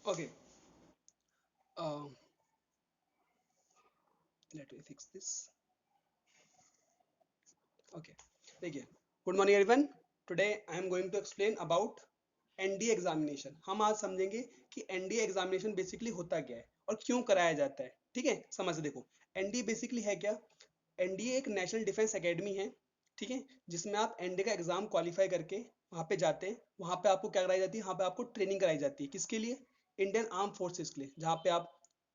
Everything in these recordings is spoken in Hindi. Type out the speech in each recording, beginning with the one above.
Okay. Uh, Let me fix this. Okay. देखिए, good morning everyone. Today I am going to explain about NDA examination. हम आज समझेंगे कि एनडीए एग्जामिनेशन बेसिकली होता क्या है और क्यों कराया जाता है. ठीक है, समझ देखो. एनडीए बेसिकली है क्या? एनडीए एक नेशनल डिफेंस एकेडमी है. ठीक है, जिसमें आप एनडीए का एग्जाम क्वालिफाई करके वहां पे जाते हैं. वहां पे आपको क्या कराई जाती है? वहां पे आपको ट्रेनिंग कराई जाती है. किसके लिए? इंडियन आर्म फोर्सेस के लिए, जहाँ पे आप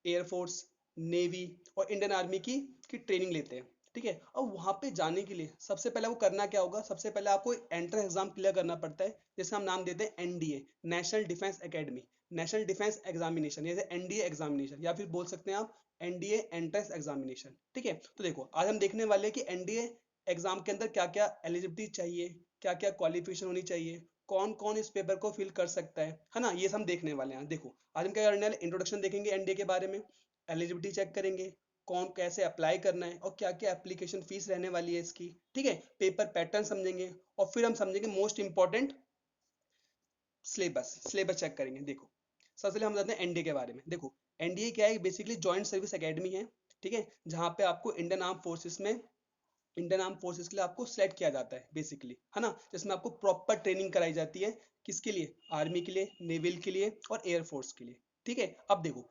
एयरफोर्स, नेवी और इंडियन आर्मी की ट्रेनिंग लेते हैं. ठीक है, अब वहां पे जाने के लिए सबसे पहले आपको करना क्या होगा? सबसे पहले आपको एंट्रेंस एग्जाम क्लियर करना पड़ता है, जिसे हम नाम देते हैं NDA, national defence academy, national defence examination, जैसे एनडीए एग्जामिनेशन, या फिर बोल सकते हैं आप एनडीए एंट्रेंस एग्जामिनेशन. ठीक है, तो देखो आज हम देखने वाले हैं कि एनडीए एग्जाम के अंदर क्या क्या एलिजिबिलिटी चाहिए, क्या क्या क्वालिफिकेशन होनी चाहिए, कौन कौन इस पेपर को फिल कर सकता है ना. ये सब हम देखने वाले हैं. देखो आज हम क्या करने वाले, इंट्रोडक्शन देखेंगे एनडीए के बारे में, एलिजिबिलिटी चेक करेंगे, कौन कैसे अप्लाई करना है और क्या क्या एप्लीकेशन फीस रहने वाली है इसकी. ठीक है, पेपर पैटर्न समझेंगे और फिर हम समझेंगे most important syllabus. Syllabus check करेंगे. देखो सबसे पहले हम जानते हैं एनडीए के बारे में. देखो एनडीए क्या है? बेसिकली जॉइंट सर्विस एकेडमी है. ठीक है, जहाँ पे आपको इंडियन आर्म फोर्सेस में, इंडियन आर्म फोर्सेस के लिए आपको सिलेक्ट किया जाता है बेसिकली, है ना, जिसमें आपको प्रॉपर ट्रेनिंग कराई जाती है. किसके लिए? आर्मी के लिए, नेवल के लिए और एयरफोर्स के लिए. ठीक है, अब देखो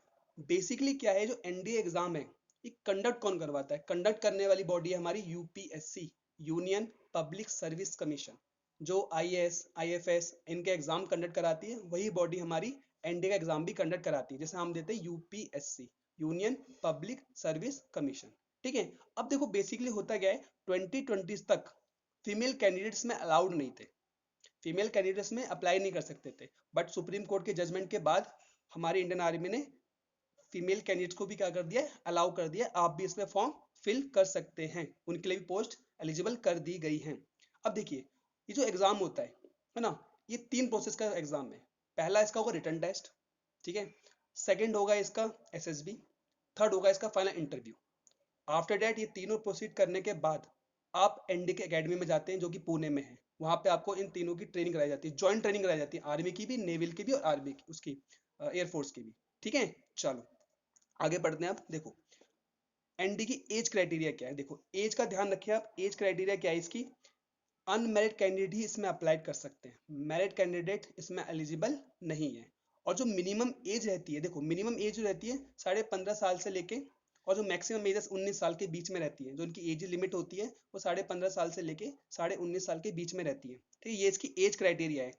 बेसिकली क्या है जो एनडीए एग्जाम है, ये कंडक्ट कौन करवाता है? कंडक्ट करने वाली बॉडी है हमारी UPSC, union public service commission. जो आईएएस आईएफएस इनके एग्जाम कंडक्ट कराती है, वही बॉडी हमारी एनडीए का एग्जाम भी कंडक्ट कराती है, जैसे हम देते हैं UPSC, union public service commission. ठीक है, अब देखो बेसिकली होता क्या है, 2020 तक फीमेल कैंडिडेट्स में अलाउड नहीं थे, फीमेल कैंडिडेट्स में अप्लाई नहीं कर सकते थे. बट सुप्रीम कोर्ट के जजमेंट के बाद हमारी इंडियन आर्मी ने फीमेल कैंडिडेट्स को भी क्या कर दिया? अलाउ कर दिया, आप भी इसमें फॉर्म फिल कर सकते हैं, उनके लिए भी पोस्ट एलिजिबल कर दी गई है. अब देखिए ये जो एग्जाम होता है ना, ये तीन प्रोसेस का एग्जाम है. पहला इसका होगा रिटन टेस्ट. ठीक है, सेकंड होगा इसका एसएसबी, थर्ड होगा इसका फाइनल इंटरव्यू. आफ्टर डेट ये तीनों प्रोसीड करने के बाद आप एनडी के एकेडमी में जाते हैं, जो कि पुणे में है. वहां पे आपको इन तीनों की ट्रेनिंग कराई जाती है, जॉइंट ट्रेनिंग कराई जाती है, आर्मी की भी, नेवल की भी और आर्मी की उसकी एयरफोर्स की भी. ठीक है, चलो आगे बढ़ते हैं. आप देखो एनडी की एज क्राइटेरिया क्या है. देखो एज का ध्यान रखिए आप, एज क्राइटेरिया क्या है इसकी? अनमेरिड कैंडिडेट ही इसमें अप्लाई कर सकते हैं, मैरिड कैंडिडेट इसमें एलिजिबल नहीं है. और जो मिनिमम एज रहती है, देखो मिनिमम एज जो रहती है 15.5 साल से लेके, और जो मैक्सिमम एज है 19 साल के बीच में रहती है. जो इनकी एज लिमिट होती है वो 15.5 साल से लेके 19.5 साल के बीच में रहती है. ठीक है, ये इसकी एज क्राइटेरिया है.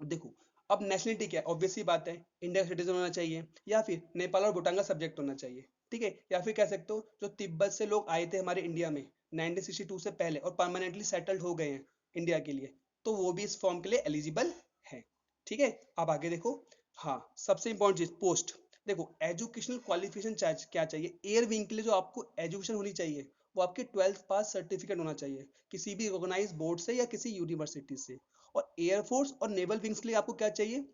देखो अब नेशनलिटी क्या है? ऑब्वियस सी बात है, इंडिया सिटीजन होना चाहिए या फिर नेपाल और भूटान का सब्जेक्ट होना चाहिए. ठीक है, या फिर कह सकते हो जो तिब्बत से लोग आए थे हमारे इंडिया में 1962 से पहले और परमानेंटली सेटल्ड हो गए हैं इंडिया के लिए, तो वो भी इस फॉर्म के लिए एलिजिबल है. ठीक है, अब आगे देखो. हाँ, सबसे इंपॉर्टेंट चीज पोस्ट. देखो एजुकेशनल क्वालिफिकेशन क्या चाहिए? एयर विंग के लिए जो आपको एजुकेशन होनी चाहिए, वो आपके 12th पास सर्टिफिकेट होना चाहिए, किसी भी रिकॉग्नाइज बोर्ड से या किसी यूनिवर्सिटी से. और एयरफोर्स और नेवल विंग्स के लिए आपको क्या चाहिए?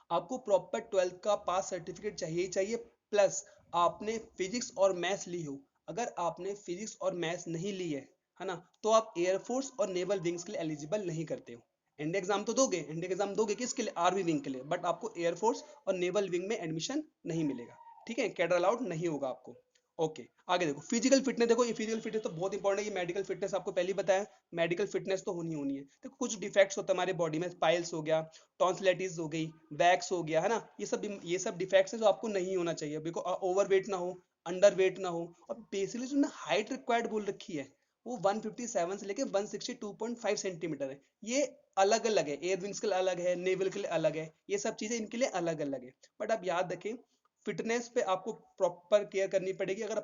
आपको प्रॉपर 12th का पास सर्टिफिकेट चाहिए ही चाहिए, प्लस आपने फिजिक्स और मैथ्स ली हो. अगर आपने फिजिक्स और मैथ्स नहीं ली है ना, तो आप एयरफोर्स और नेवल विंग्स के लिए एलिजिबल नहीं करते हो. इंडिया एग्जाम तो दोगे, इंडिया एग्जाम दोगे किसके लिए? आर्मी विंग के लिए, बट आपको एयरफोर्स और नेवल विंग में एडमिशन नहीं मिलेगा. ठीक है, कैडर अलाउड नहीं होगा आपको. ओके, आगे देखो फिजिकल फिटनेस. देखो ये फिजिकल फिटनेस तो बहुत इंपॉर्टेंट है. ये मेडिकल फिटनेस आपको पहले ही बताया, मेडिकल फिटनेस तो होनी होनी है. देखो कुछ डिफेक्ट्स होते हैं हमारे बॉडी में, पाइल्स हो गया, टॉन्सिलाइटिस हो गई, वैक्स हो गया, है ना, ये सब डिफेक्ट्स है जो आपको नहीं होना चाहिए. बिकॉज ओवर वेट ना हो, अंडर वेट ना हो. और बेसिकली जो हाइट रिक्वायर्ड बोल रखी है वो 157 से लेके 162.5 सेंटीमीटर है. ये अलग अलग है, एयर विंग्स के लिए अलग है, नेवल के लिए अलग है, ये सब चीजें इनके लिए अलग अलग है. बट आप याद रखें फिटनेस पे आपको प्रॉपर केयर करनी पड़ेगी. अगर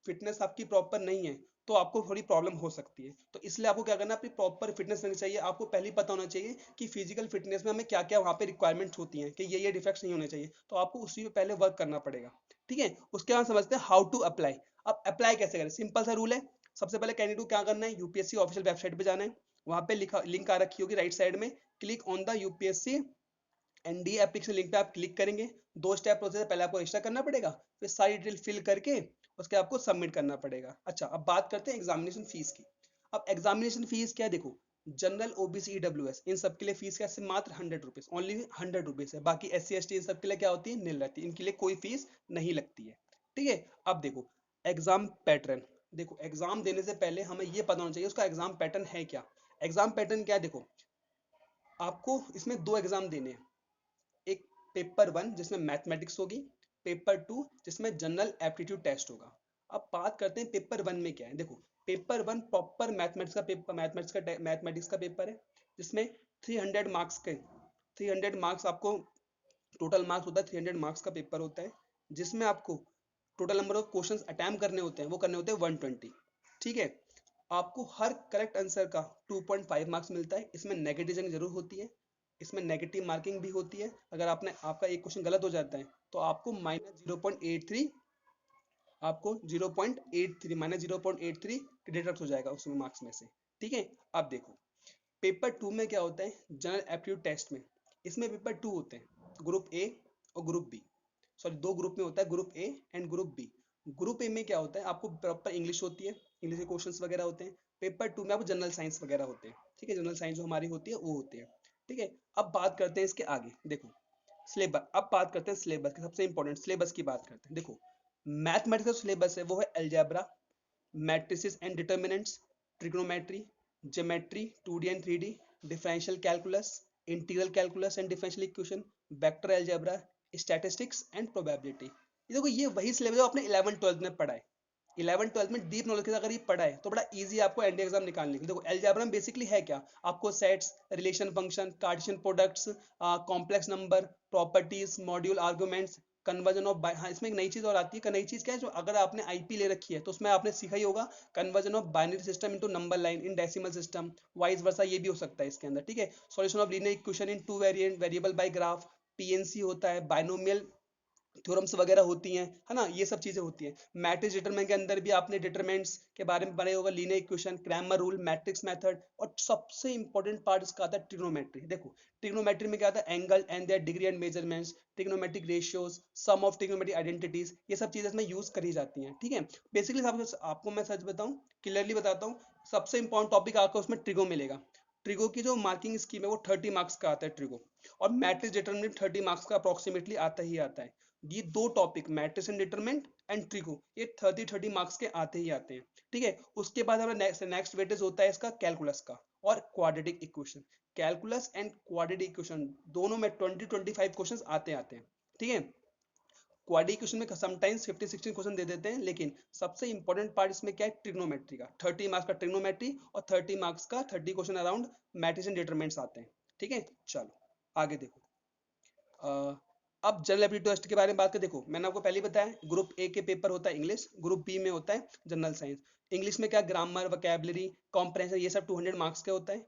फिटनेस आपकी प्रॉपर नहीं है तो आपको थोड़ी प्रॉब्लम हो सकती है. तो इसलिए आपको क्या करना है, अपनी प्रॉपर फिटनेस रहनी चाहिए. आपको पहले ही पता होना चाहिए कि फिजिकल फिटनेस में हमें क्या क्या वहाँ पे रिक्वायरमेंट्स होती हैं, कि ये डिफेक्ट्स नहीं होने चाहिए, तो आपको उसी पे पहले वर्क करना पड़ेगा. ठीक है, उसके बाद समझते हैं हाउ टू अप्लाई. अब अप्लाई कैसे करें? सिंपल सा रूल है. सबसे पहले कैंडिडेट को क्या करना है, यूपीएससी ऑफिशियल वेबसाइट पे जाना है. वहां पे लिखा लिंक आ रखी होगी राइट साइड में, click on the UPSC NDA application link पे आप क्लिक करेंगे. दो स्टेप प्रोसेस है, पहले आपको रजिस्टर करना पड़ेगा, फिर सारी डिटेल फिल करके उसके आपको सबमिट करना पड़ेगा. अच्छा, अब बात करते हैं एग्जामिनेशन फीस की. अब एग्जामिनेशन फीस क्या है? देखो जनरल, ओबीसी, ईडब्ल्यूएस, इन सब के लिए फीस कैसे मात्र 100 रुपीज, ओनली 100 रुपीज है। बाकी SC ST इन सब के लिए क्या होती है, नील रहती है, इनके लिए कोई फीस नहीं लगती है। ठीक है, अब देखो एग्जाम पैटर्न। देखो एग्जाम देने से पहले हमें ये पता होना चाहिए उसका एग्जाम पैटर्न है क्या। एग्जाम पैटर्न क्या है, देखो आपको इसमें 2 एग्जाम देने हैं। एक पेपर 1 जिसमें मैथमेटिक्स होगी, पेपर 2 जिसमें जनरल एप्टीट्यूड टेस्ट होगा। अब बात करते हैं पेपर 1 में क्या है। देखो पेपर 1 प्रॉपर मैथमेटिक्स का पेपर, मैथमेटिक्स का पेपर है, जिसमें 300 मार्क्स के 300 मार्क्स आपको टोटल मार्क्स होता है, 300 मार्क्स का पेपर होता है, जिसमें आपको total number of questions attempt करने होते हैं, वो करने होते हैं 120। ठीक है, आपको हर करेक्ट आंसर का 2.5 मार्क्स मिलता है। इसमें नेगेटिव जरूर होती है, इसमें नेगेटिव मार्किंग भी होती है। अगर आपका एक क्वेश्चन गलत हो जाता है तो आपको -0.83, आपको 0.83 -0.83 डिडक्ट हो जाएगा उसमें मार्क्स में से। ठीक है, अब देखो पेपर 2 में क्या होता है, जनरल एप्टीट्यूड टेस्ट में, इसमें पेपर 2 होते हैं, ग्रुप ए और ग्रुप बी, सॉरी 2 ग्रुप में होता है, group A and group B. Group A में क्या होता है, आपको प्रॉपर इंग्लिश होती है, इंग्लिश के क्वेश्चंस वगैरह होते हैं। पेपर 2 में आपको जनरल साइंस वगैरह होते हैं। ठीक है, जनरल साइंस जो हमारी होती है वो होती है। ठीक है, अब बात करते हैं इसके आगे। देखो सिलेबस, अब बात करते हैं सिलेबस की, सबसे इंपॉर्टेंट सिलेबस की बात करते हैं। देखो मैथमेटिक्स का सिलेबस है वो है algebra, matrices and determinants, trigonometry, geometry 2D and 3D, differential calculus, integral calculus and differential equation, vector algebra, statistics and probability. ये देखो ये वही सिलेबस जो आपने 11th-12th में पढ़ा है। 11th-12th में डीप नॉलेज के साथ अगर ये पढ़ा है तो बड़ा इजी है आपको एनडीए एग्जाम निकालने के लिए। देखो अलजेब्रा में बेसिकली है क्या, आपको sets, relation function, Cartesian products, complex number, properties, module, arguments, conversion of, हाँ इसमें एक नई चीज और आती है। नई चीज क्या है, जो अगर आपने आईपी ले रखी है तो उसमें आपने सीखा ही होगा, conversion of binary system into number line in decimal system, vice versa ये भी हो सकता है इसके अंदर। ठीक है, solution of linear equation in 2 variant variable bye graph, PNC होता है, बाइनोमियल थ्योरम्स वगैरह होती हैं, है ना, ये सब चीजें होती हैं। मैट्रिक्स डिटरमिनेंट के अंदर भी आपने डिटरमिनेंट्स के बारे में पढ़ा होगा, linear equation, Cramer rule, matrix method, और सबसे इंपॉर्टेंट पार्ट इसका आता है ट्रिग्नोमेट्री। देखो ट्रिग्नोमेट्री में क्या आता है, angle and their degree and measurements, trigonometric ratios, sum of trigonometric identities, ये सब चीजें इसमें यूज करी जाती हैं। ठीक है, बेसिकली आपको मैं सच बताऊं, क्लियरली बताता हूँ, सबसे इंपॉर्टेंट टॉपिक आपको उसमें ट्रिगो मिलेगा। ट्रिगो की जो मार्किंग स्कीम है वो 30 मार्क्स का आता है ट्रिगो, और मैट्रिक्स डिटरमिनेंट 30 मार्क्स का अप्रोक्सीमेटली आता ही आता है। ये 2 topic matrix and determinant and trigo, ये 30 मार्क्स के आते ही आते हैं। ठीक है, उसके बाद हमारा नेक्स्ट वेटेज होता है इसका कैलकुलस का और quadratic equation. Calculus and quadratic equation दोनों में 20-25 क्वेश्चंस आते हैं। ठीक है, क्वाड्रेटिक इक्वेशन में समटाइम्स 15-16 क्वेश्चन दे देते हैं, लेकिन सबसे इंपॉर्टेंट पार्ट इसमें क्या है, ट्रिग्नोमेट्री का 30 मार्क्स का ट्रिग्नोमेट्री, और 30 मार्क्स का 30 question around matrix and determinants आते हैं। ठीक है, चलो आगे देखो। अब जनरल एप्टीट्यूड टेस्ट के बारे में बात करें। देखो मैंने आपको पहले ही बताया, ग्रुप ए के पेपर होता है इंग्लिश, ग्रुप बी में होता है जनरल साइंस। इंग्लिश में क्या, ग्रामर, वोकैबुलरी, कॉम्प्रहेंशन, ये सब 200 मार्क्स का होता है।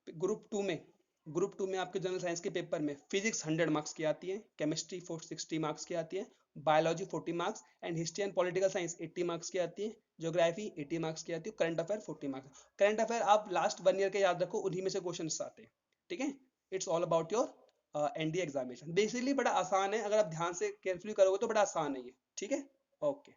ग्रुप टू में आपके जनरल साइंस के पेपर में फिजिक्स 100 मार्क्स की आती है, केमिस्ट्री 60 मार्क्स की आती है, biology 40 marks, and history and political science 80 marks की आती है, ज्योग्राफी 80 मार्क्स की आती है, current affair 40 marks. Current affair आप लास्ट 1 ईयर के याद रखो, उन्हीं में से क्वेश्चन आते हैं। ठीक है, it's all about your NDA examination. Basically बड़ा आसान है, अगर आप ध्यान से केयरफुली करोगे तो बड़ा आसान है ये। ठीक है, ओके।